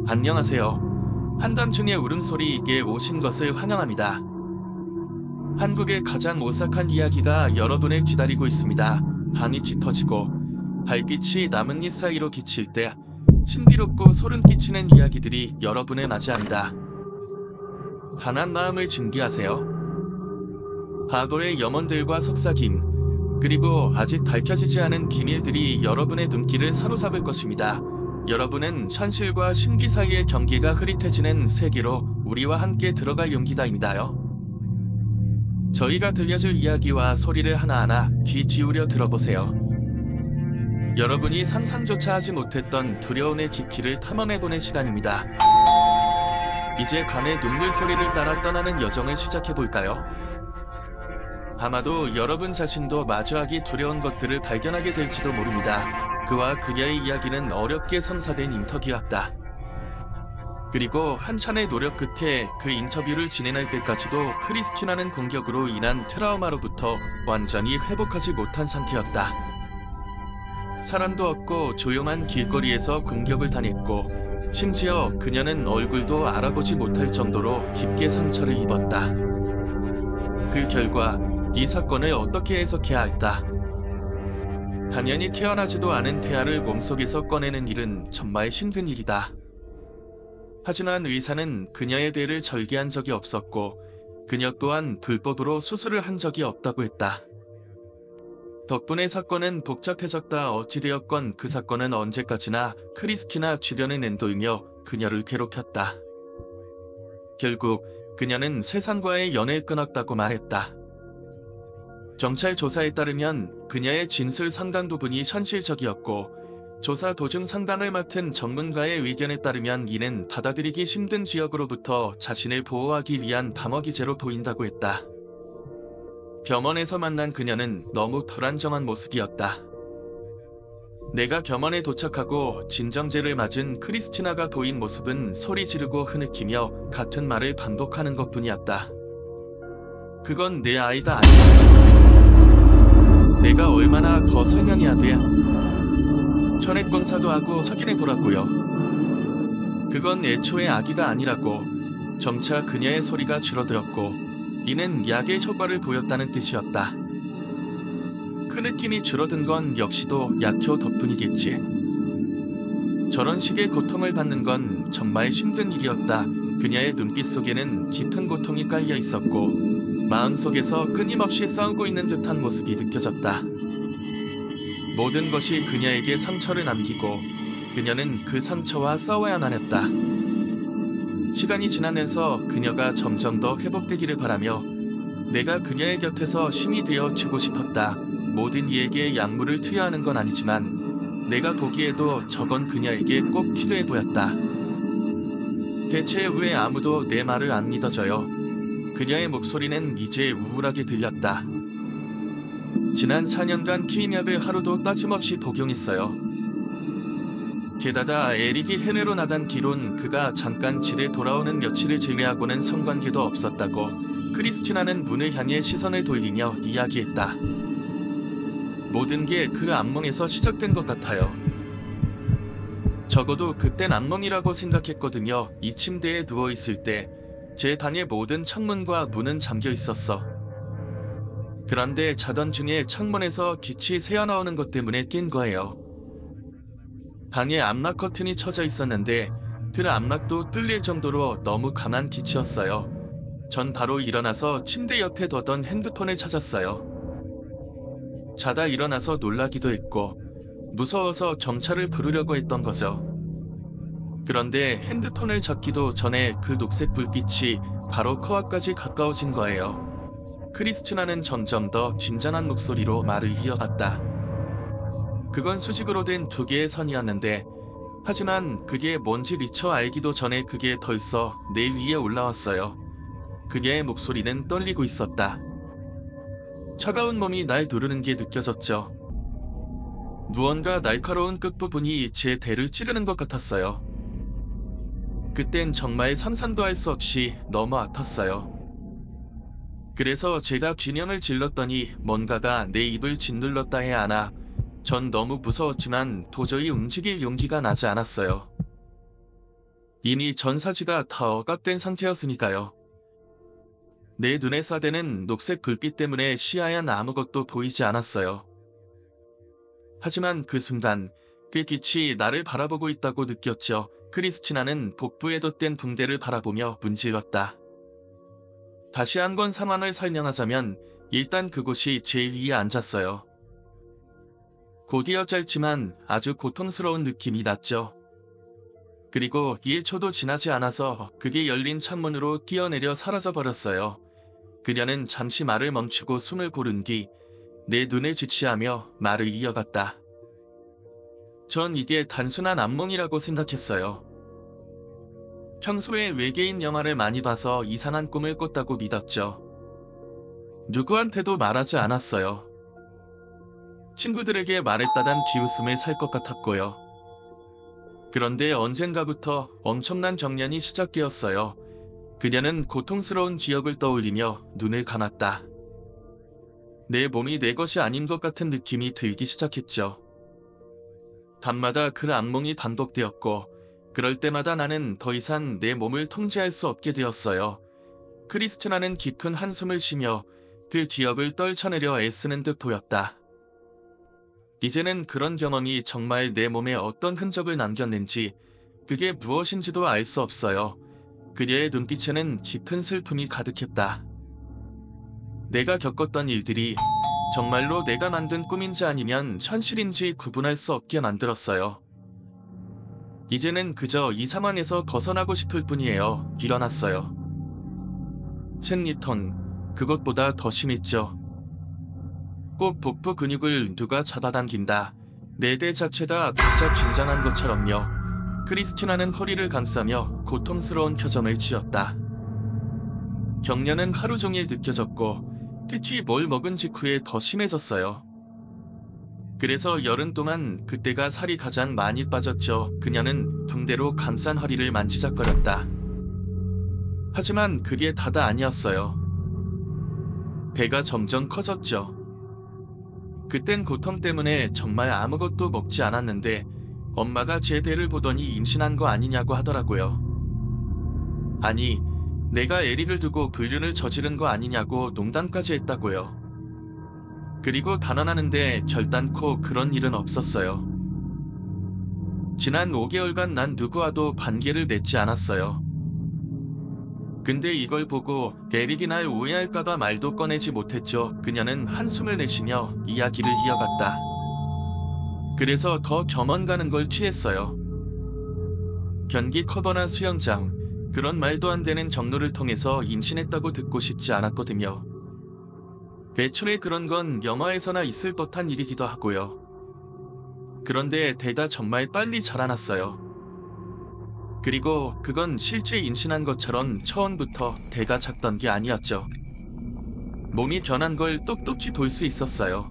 안녕하세요. 한밤중에 울음소리에게 오신 것을 환영합니다. 한국의 가장 오싹한 이야기가 여러분을 기다리고 있습니다. 밤이 짙어지고 달빛이 나뭇잎 사이로 비칠 때 신비롭고 소름 끼치는 이야기들이 여러분을 맞이합니다. 단한 마음을 준비하세요. 과거의 염원들과 속삭임, 그리고 아직 밝혀지지 않은 비밀들이 여러분의 눈길을 사로잡을 것입니다. 여러분은 현실과 신비 사이의 경계가 흐릿해지는 세계로 우리와 함께 들어갈 용기다입니다요. 저희가 들려줄 이야기와 소리를 하나하나 귀 기울여 들어보세요. 여러분이 상상조차 하지 못했던 두려움의 깊이를 탐험해보는 시간입니다. 이제 밤의 눈물 소리를 따라 떠나는 여정을 시작해볼까요? 아마도 여러분 자신도 마주하기 두려운 것들을 발견하게 될지도 모릅니다. 그와 그녀의 이야기는 어렵게 성사된 인터뷰였다. 그리고 한참의 노력 끝에 그 인터뷰를 진행할 때까지도 크리스티나는 공격으로 인한 트라우마로부터 완전히 회복하지 못한 상태였다. 사람도 없고 조용한 길거리에서 공격을 당했고 심지어 그녀는 얼굴도 알아보지 못할 정도로 깊게 상처를 입었다. 그 결과 이 사건을 어떻게 해석해야 할까? 당연히 태어나지도 않은 태아를 몸속에서 꺼내는 일은 정말 힘든 일이다. 하지만 의사는 그녀의 배를 절개한 적이 없었고 그녀 또한 불법으로 수술을 한 적이 없다고 했다. 덕분에 사건은 복잡해졌다. 어찌되었건 그 사건은 언제까지나 크리스티나 주변을 맴돌며 그녀를 괴롭혔다. 결국 그녀는 세상과의 연을 끊었다고 말했다. 경찰 조사에 따르면 그녀의 진술 상당 부분이 현실적이었고 조사 도중 상담을 맡은 전문가의 의견에 따르면 이는 받아들이기 힘든 지역으로부터 자신을 보호하기 위한 담화기제로 보인다고 했다. 겸원에서 만난 그녀는 너무 불안정한 모습이었다. 내가 겸원에 도착하고 진정제를 맞은 크리스티나가 보인 모습은 소리 지르고 흐느끼며 같은 말을 반복하는 것뿐이었다. 그건 내 아이가 아니었어. 내가 얼마나 더 설명해야 돼? 전액 검사도 하고 확인해 보라고요. 그건 애초에 아기가 아니라고. 점차 그녀의 소리가 줄어들었고 이는 약의 효과를 보였다는 뜻이었다. 그 느낌이 줄어든 건 역시도 약효 덕분이겠지. 저런 식의 고통을 받는 건 정말 힘든 일이었다. 그녀의 눈빛 속에는 깊은 고통이 깔려 있었고 마음속에서 끊임없이 싸우고 있는 듯한 모습이 느껴졌다. 모든 것이 그녀에게 상처를 남기고 그녀는 그 상처와 싸워야만 했다. 시간이 지나면서 그녀가 점점 더 회복되기를 바라며 내가 그녀의 곁에서 힘이 되어 주고 싶었다. 모든 이에게 약물을 투여하는 건 아니지만 내가 보기에도 저건 그녀에게 꼭 필요해 보였다. 대체 왜 아무도 내 말을 안 믿어줘요? 그녀의 목소리는 이제 우울하게 들렸다. 지난 4년간 키위약을 하루도 빠짐없이 복용했어요. 게다가 에릭이 해외로 나간 뒤론 그가 잠깐 집에 돌아오는 며칠을 제외하고는 성관계도 없었다고 크리스티나는 문을 향해 시선을 돌리며 이야기했다. 모든 게 그 악몽에서 시작된 것 같아요. 적어도 그땐 악몽이라고 생각했거든요. 이 침대에 누워있을 때 제 방의 모든 창문과 문은 잠겨 있었어. 그런데 자던 중에 창문에서 빛이 새어나오는 것 때문에 깬 거예요. 방에 암막 커튼이 쳐져 있었는데 그 암막도 뚫릴 정도로 너무 강한 빛이었어요. 전 바로 일어나서 침대 옆에 뒀던 핸드폰을 찾았어요. 자다 일어나서 놀라기도 했고 무서워서 경찰을 부르려고 했던 거죠. 그런데 핸드폰을 잡기도 전에 그 녹색 불빛이 바로 코앞까지 가까워진 거예요. 크리스티나는 점점 더 진전한 목소리로 말을 이어갔다. 그건 수직으로 된 2개의 선이었는데 하지만 그게 뭔지 미처 알기도 전에 그게 벌써 내 위에 올라왔어요. 그녀의 목소리는 떨리고 있었다. 차가운 몸이 날 누르는 게 느껴졌죠. 무언가 날카로운 끝부분이 제 대를 찌르는 것 같았어요. 그땐 정말 상상도 할 수 없이 너무 아팠어요. 그래서 제가 균형을 질렀더니 뭔가가 내 입을 짓눌렀다 해야 하나. 전 너무 무서웠지만 도저히 움직일 용기가 나지 않았어요. 이미 전사지가 다 억압된 상태였으니까요. 내 눈에 싸대는 녹색 불빛 때문에 시야엔 아무것도 보이지 않았어요. 하지만 그 순간 그 빛이 나를 바라보고 있다고 느꼈죠. 크리스티나는 복부에 덧댄 붕대를 바라보며 문질렀다. 다시 한번 상황을 설명하자면 일단 그곳이 제 위에 앉았어요. 곧이어 짧지만 아주 고통스러운 느낌이 났죠. 그리고 1초도 지나지 않아서 그게 열린 창문으로 뛰어내려 사라져버렸어요. 그녀는 잠시 말을 멈추고 숨을 고른 뒤 내 눈을 지치하며 말을 이어갔다. 전 이게 단순한 악몽이라고 생각했어요. 평소에 외계인 영화를 많이 봐서 이상한 꿈을 꿨다고 믿었죠. 누구한테도 말하지 않았어요. 친구들에게 말했다간 뒤웃음을 살 것 같았고요. 그런데 언젠가부터 엄청난 정년이 시작되었어요. 그녀는 고통스러운 기억을 떠올리며 눈을 감았다. 내 몸이 내 것이 아닌 것 같은 느낌이 들기 시작했죠. 밤마다 그 악몽이 반복되었고 그럴 때마다 나는 더 이상 내 몸을 통제할 수 없게 되었어요. 크리스티나는 깊은 한숨을 쉬며 그 기억을 떨쳐내려 애쓰는 듯 보였다. 이제는 그런 경험이 정말 내 몸에 어떤 흔적을 남겼는지 그게 무엇인지도 알 수 없어요. 그녀의 눈빛에는 짙은 슬픔이 가득했다. 내가 겪었던 일들이 정말로 내가 만든 꿈인지 아니면 현실인지 구분할 수 없게 만들었어요. 이제는 그저 이 상황에서 벗어나고 싶을 뿐이에요. 일어났어요. chen 리턴, 그것보다 더 심했죠. 꼭 복부 근육을 누가 잡아당긴다. 내 대 자체가 각자 긴장한 것처럼요. 크리스티나는 허리를 감싸며 고통스러운 표정을 지었다. 격려는 하루 종일 느껴졌고 특히 뭘 먹은 직후에 더 심해졌어요. 그래서 열흘 동안 그때가 살이 가장 많이 빠졌죠. 그녀는 붕대로 감싼 허리를 만지작거렸다. 하지만 그게 다가 아니었어요. 배가 점점 커졌죠. 그땐 고통 때문에 정말 아무것도 먹지 않았는데 엄마가 제 배를 보더니 임신한 거 아니냐고 하더라고요. 아니, 내가 에릭을 두고 불륜을 저지른 거 아니냐고 농담까지 했다고요. 그리고 단언하는데 결단코 그런 일은 없었어요. 지난 5개월간 난 누구와도 반개를 맺지 않았어요. 근데 이걸 보고 에릭이 날 오해할까봐 말도 꺼내지 못했죠. 그녀는 한숨을 내쉬며 이야기를 이어갔다. 그래서 더 겸원 가는 걸 취했어요. 변기 커버나 수영장, 그런 말도 안 되는 경로를 통해서 임신했다고 듣고 싶지 않았거든요. 애초에 그런 건 영화에서나 있을 법한 일이기도 하고요. 그런데 대가 정말 빨리 자라났어요. 그리고 그건 실제 임신한 것처럼 처음부터 대가 작던 게 아니었죠. 몸이 변한 걸 똑똑히 볼 수 있었어요.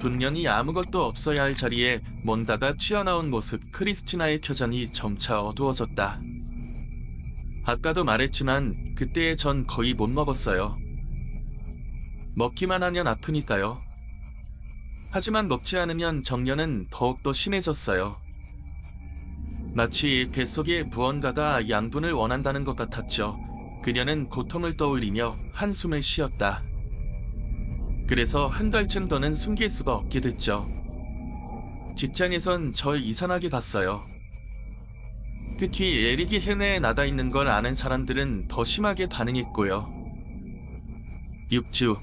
분명히 아무것도 없어야 할 자리에 뭔가가 튀어나온 모습. 크리스티나의 표정이 점차 어두워졌다. 아까도 말했지만 그때의 전 거의 못 먹었어요. 먹기만 하면 아프니까요. 하지만 먹지 않으면 정년은 더욱더 심해졌어요. 마치 뱃속에 무언가가 양분을 원한다는 것 같았죠. 그녀는 고통을 떠올리며 한숨을 쉬었다. 그래서 한 달쯤 더는 숨길 수가 없게 됐죠. 직장에선 절 이상하게 봤어요. 특히 에릭이 해내에 나가 있는 걸 아는 사람들은 더 심하게 반응했고요. 6주,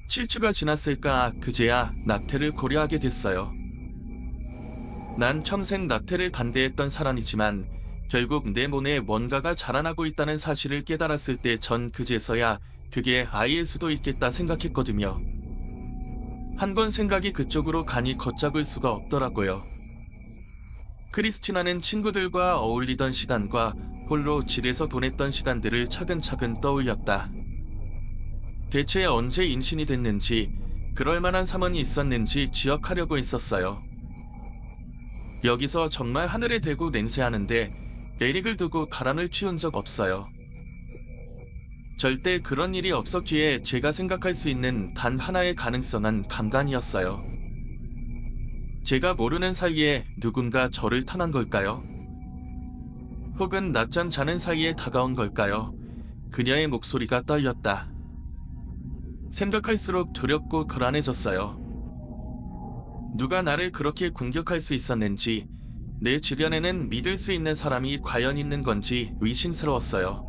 7주가 지났을까 그제야 낙태를 고려하게 됐어요. 난 평생 낙태를 반대했던 사람이지만 결국 내 몸에 뭔가가 자라나고 있다는 사실을 깨달았을 때 전 그제서야 그게 아이일 수도 있겠다 생각했거든요. 한 번 생각이 그쪽으로 가니 걷잡을 수가 없더라고요. 크리스티나는 친구들과 어울리던 시간과 홀로 집에서 보냈던 시간들을 차근차근 떠올렸다. 대체 언제 임신이 됐는지, 그럴 만한 상황이 있었는지 기억하려고 했었어요. 여기서 정말 하늘에 대고 맹세하는데 에릭을 두고 바람을 피운 적 없어요. 절대 그런 일이 없었기에 제가 생각할 수 있는 단 하나의 가능성은 감간이었어요. 제가 모르는 사이에 누군가 저를 탄한 걸까요? 혹은 낮잠 자는 사이에 다가온 걸까요? 그녀의 목소리가 떨렸다. 생각할수록 두렵고 불안해졌어요. 누가 나를 그렇게 공격할 수 있었는지, 내 주변에는 믿을 수 있는 사람이 과연 있는 건지 의심스러웠어요.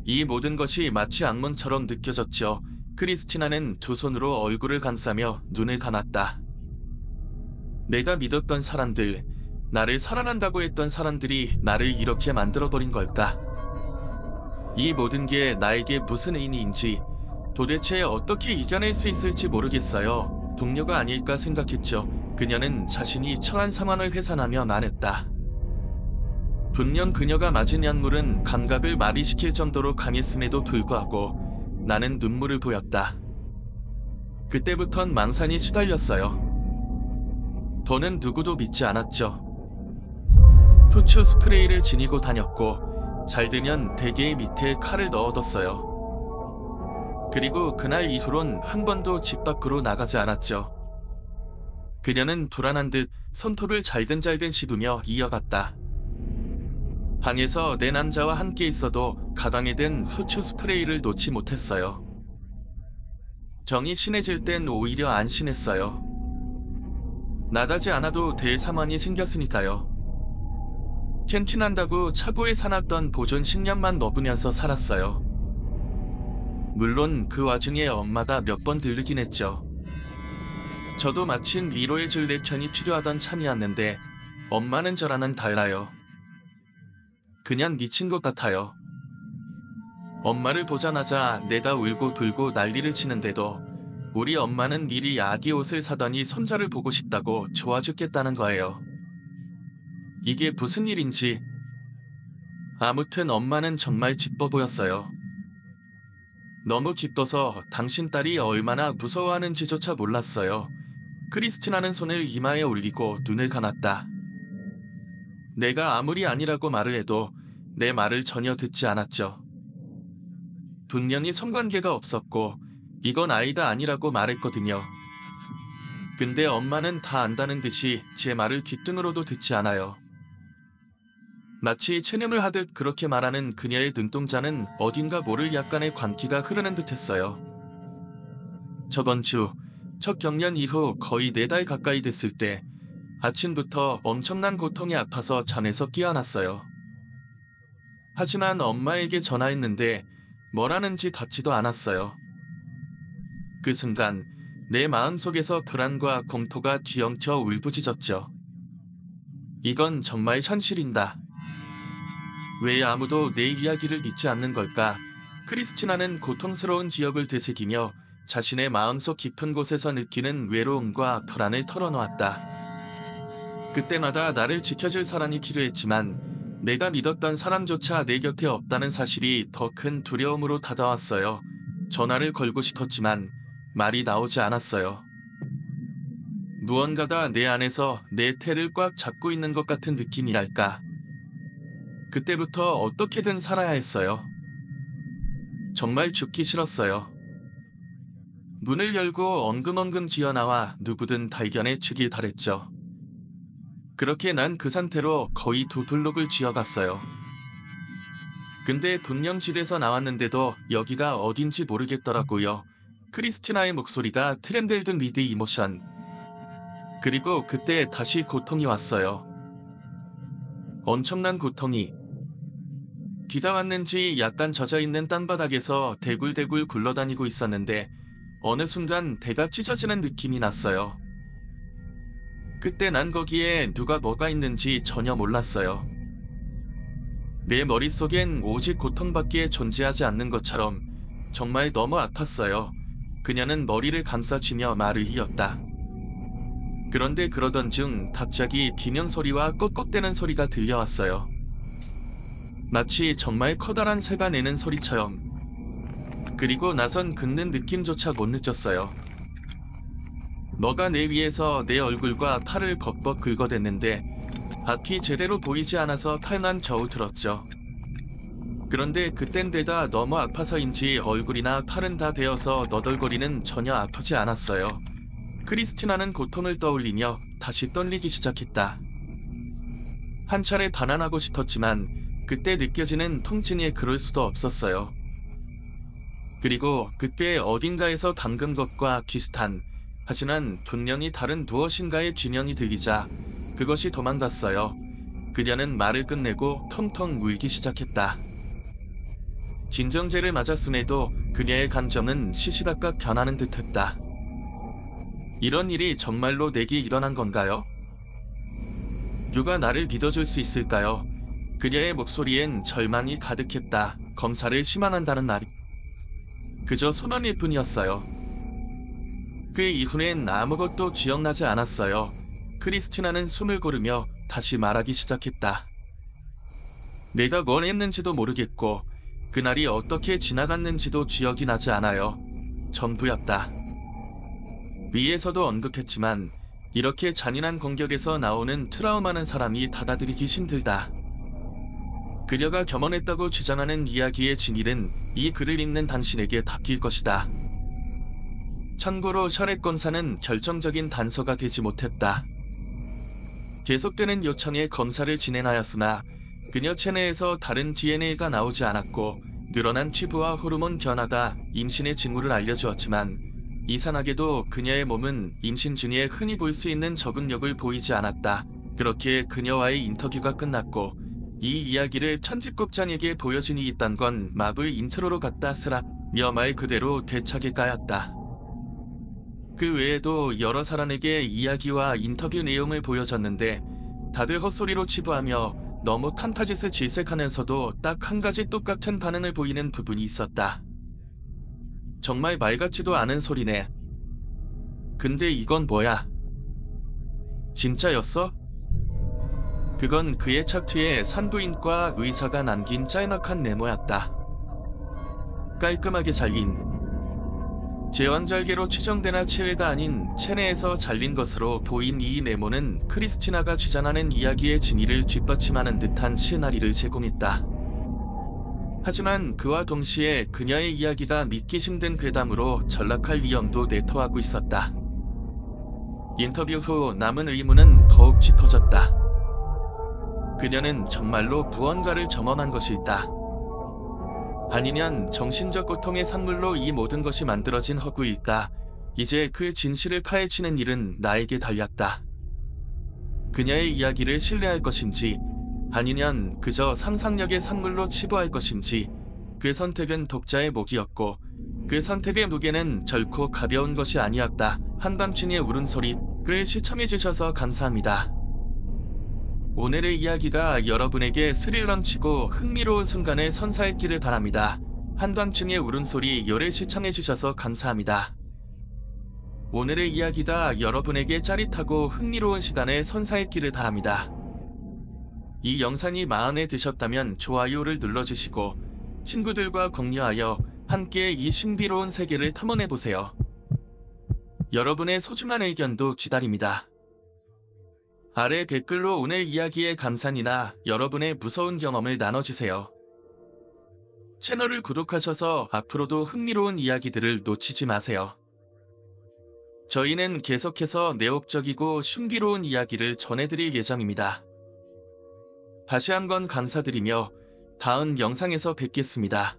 이 모든 것이 마치 악몽처럼 느껴졌죠. 크리스티나는 두 손으로 얼굴을 감싸며 눈을 감았다. 내가 믿었던 사람들, 나를 사랑한다고 했던 사람들이 나를 이렇게 만들어버린 걸까? 이 모든 게 나에게 무슨 의미인지, 도대체 어떻게 이겨낼 수 있을지 모르겠어요. 동료가 아닐까 생각했죠. 그녀는 자신이 처한 상황을 회상하며 말했다. 분명 그녀가 맞은 약물은 감각을 마비시킬 정도로 강했음에도 불구하고 나는 눈물을 보였다. 그때부턴 망상이 시달렸어요. 더는 누구도 믿지 않았죠. 푸츠 스프레이를 지니고 다녔고 잘 되면 대게의 밑에 칼을 넣어뒀어요. 그리고 그날 이후론 한 번도 집 밖으로 나가지 않았죠. 그녀는 불안한 듯 손톱을 잘든 씹으며 이어갔다. 방에서 내 남자와 함께 있어도 가방에 든 후추 스프레이를 놓지 못했어요. 정이 심해질 땐 오히려 안심했어요. 나가지 않아도 될 상황이 생겼으니까요. 캠핑한다고 차고에 사놨던 보존 식량만 넣으면서 살았어요. 물론 그 와중에 엄마가 몇 번 들르긴 했죠. 저도 마침 위로해줄 내 편이 필요하던 참이었는데 엄마는 저랑은 달라요. 그냥 미친 것 같아요. 엄마를 보자마자 내가 울고 불고 난리를 치는데도 우리 엄마는 미리 아기 옷을 사더니 손자를 보고 싶다고 좋아 죽겠다는 거예요. 이게 무슨 일인지. 아무튼 엄마는 정말 기뻐 보였어요. 너무 기뻐서 당신 딸이 얼마나 무서워하는지조차 몰랐어요. 크리스티나는 손을 이마에 올리고 눈을 감았다. 내가 아무리 아니라고 말을 해도 내 말을 전혀 듣지 않았죠. 분명히 성관계가 없었고 이건 아이가 아니라고 말했거든요. 근데 엄마는 다 안다는 듯이 제 말을 귓등으로도 듣지 않아요. 마치 체념을 하듯 그렇게 말하는 그녀의 눈동자는 어딘가 모를 약간의 광기가 흐르는 듯했어요. 저번 주 첫 경련 이후 거의 4달 가까이 됐을 때 아침부터 엄청난 고통이 아파서 잠에서 깨어났어요. 하지만 엄마에게 전화했는데 뭐라는지 닿지도 않았어요. 그 순간 내 마음속에서 불안과 공포가 뒤엉켜 울부짖었죠. 이건 정말 현실인다. 왜 아무도 내 이야기를 믿지 않는 걸까? 크리스티나는 고통스러운 기억을 되새기며 자신의 마음속 깊은 곳에서 느끼는 외로움과 불안을 털어놓았다. 그때마다 나를 지켜줄 사람이 필요했지만 내가 믿었던 사람조차 내 곁에 없다는 사실이 더 큰 두려움으로 다가왔어요. 전화를 걸고 싶었지만 말이 나오지 않았어요. 무언가가 내 안에서 내 태를 꽉 잡고 있는 것 같은 느낌이랄까. 그때부터 어떻게든 살아야 했어요. 정말 죽기 싫었어요. 문을 열고 엉금엉금 기어나와 누구든 발견해 주길 바랬죠. 그렇게 난 그 상태로 거의 2블록을 쥐어갔어요. 근데 분명 집에서 나왔는데도 여기가 어딘지 모르겠더라고요. 크리스티나의 목소리가 트렌들드 미드 이모션. 그리고 그때 다시 고통이 왔어요. 엄청난 고통이. 비가 왔는지 약간 젖어있는 땅바닥에서 대굴대굴 굴러다니고 있었는데 어느 순간 배가 찢어지는 느낌이 났어요. 그때 난 거기에 누가 뭐가 있는지 전혀 몰랐어요. 내 머릿속엔 오직 고통밖에 존재하지 않는 것처럼 정말 너무 아팠어요. 그녀는 머리를 감싸쥐며 말을 이었다. 그런데 그러던 중 갑자기 비명 소리와 꺽꺽대는 소리가 들려왔어요. 마치 정말 커다란 새가 내는 소리처럼. 그리고 나선 긁는 느낌조차 못 느꼈어요. 너가 내 위에서 내 얼굴과 팔을 벅벅 긁어댔는데 앞이 제대로 보이지 않아서 팔만 겨우 들었죠. 그런데 그땐 데다 너무 아파서인지 얼굴이나 팔은 다 베어서 너덜거리는 전혀 아프지 않았어요. 크리스티나는 고통을 떠올리며 다시 떨리기 시작했다. 한 차례 반환하고 싶었지만 그때 느껴지는 통증에 그럴 수도 없었어요. 그리고 그때 어딘가에서 담근 것과 비슷한, 하지만 분명히 다른 무엇인가의 균형이 들리자 그것이 도망갔어요. 그녀는 말을 끝내고 텅텅 울기 시작했다. 진정제를 맞았음에도 그녀의 감정은 시시각각 변하는 듯했다. 이런 일이 정말로 내게 일어난 건가요? 누가 나를 믿어줄 수 있을까요? 그녀의 목소리엔 절망이 가득했다. 검사를 심한한다는 말이 그저 소문일 뿐이었어요. 그 이후엔 아무것도 기억나지 않았어요. 크리스티나는 숨을 고르며 다시 말하기 시작했다. 내가 뭘 했는지도 모르겠고 그날이 어떻게 지나갔는지도 기억이 나지 않아요. 전부였다. 위에서도 언급했지만 이렇게 잔인한 공격에서 나오는 트라우마는 사람이 받아들이기 힘들다. 그녀가 겸언했다고 주장하는 이야기의 진실은 이 글을 읽는 당신에게 닦일 것이다. 참고로 셔렛 검사는 결정적인 단서가 되지 못했다. 계속되는 요청에 검사를 진행하였으나 그녀 체내에서 다른 DNA가 나오지 않았고 늘어난 피부와 호르몬 변화가 임신의 징후를 알려주었지만 이상하게도 그녀의 몸은 임신 중에 흔히 볼 수 있는 적응력을 보이지 않았다. 그렇게 그녀와의 인터뷰가 끝났고 이 이야기를 편집국장에게 보여준 이 있단 건 마블 인트로로 갖다 쓰라며 말 그대로 대차게 까였다. 그 외에도 여러 사람에게 이야기와 인터뷰 내용을 보여줬는데 다들 헛소리로 치부하며 너무 판타짓을 질색하면서도 딱 한 가지 똑같은 반응을 보이는 부분이 있었다. 정말 말 같지도 않은 소리네. 근데 이건 뭐야? 진짜였어? 그건 그의 차트에 산부인과 의사가 남긴 짤막한 메모였다. 깔끔하게 잘린, 제왕절개로 추정되나 체외가 아닌 체내에서 잘린 것으로 보인 이 메모는 크리스티나가 주장하는 이야기의 진위를 뒷받침하는 듯한 시나리오를 제공했다. 하지만 그와 동시에 그녀의 이야기가 믿기 힘든 괴담으로 전락할 위험도 내토하고 있었다. 인터뷰 후 남은 의문은 더욱 짙어졌다. 그녀는 정말로 무언가를 점언한 것일까? 아니면 정신적 고통의 산물로 이 모든 것이 만들어진 허구일까? 이제 그 진실을 파헤치는 일은 나에게 달렸다. 그녀의 이야기를 신뢰할 것인지 아니면 그저 상상력의 산물로 치부할 것인지 그 선택은 독자의 몫이었고 그 선택의 무게는 결코 가벼운 것이 아니었다. 한밤중의 울음소리를 시청해주셔서 감사합니다. 오늘의 이야기가 여러분에게 스릴 넘치고 흥미로운 순간을 선사했기를 바랍니다. 한밤중의 울음소리 요를 시청해주셔서 감사합니다. 오늘의 이야기가 여러분에게 짜릿하고 흥미로운 시간을 선사했기를 바랍니다. 이 영상이 마음에 드셨다면 좋아요를 눌러주시고 친구들과 공유하여 함께 이 신비로운 세계를 탐험해보세요. 여러분의 소중한 의견도 기다립니다. 아래 댓글로 오늘 이야기의 감상이나 여러분의 무서운 경험을 나눠주세요. 채널을 구독하셔서 앞으로도 흥미로운 이야기들을 놓치지 마세요. 저희는 계속해서 매혹적이고 신비로운 이야기를 전해드릴 예정입니다. 다시 한번 감사드리며 다음 영상에서 뵙겠습니다.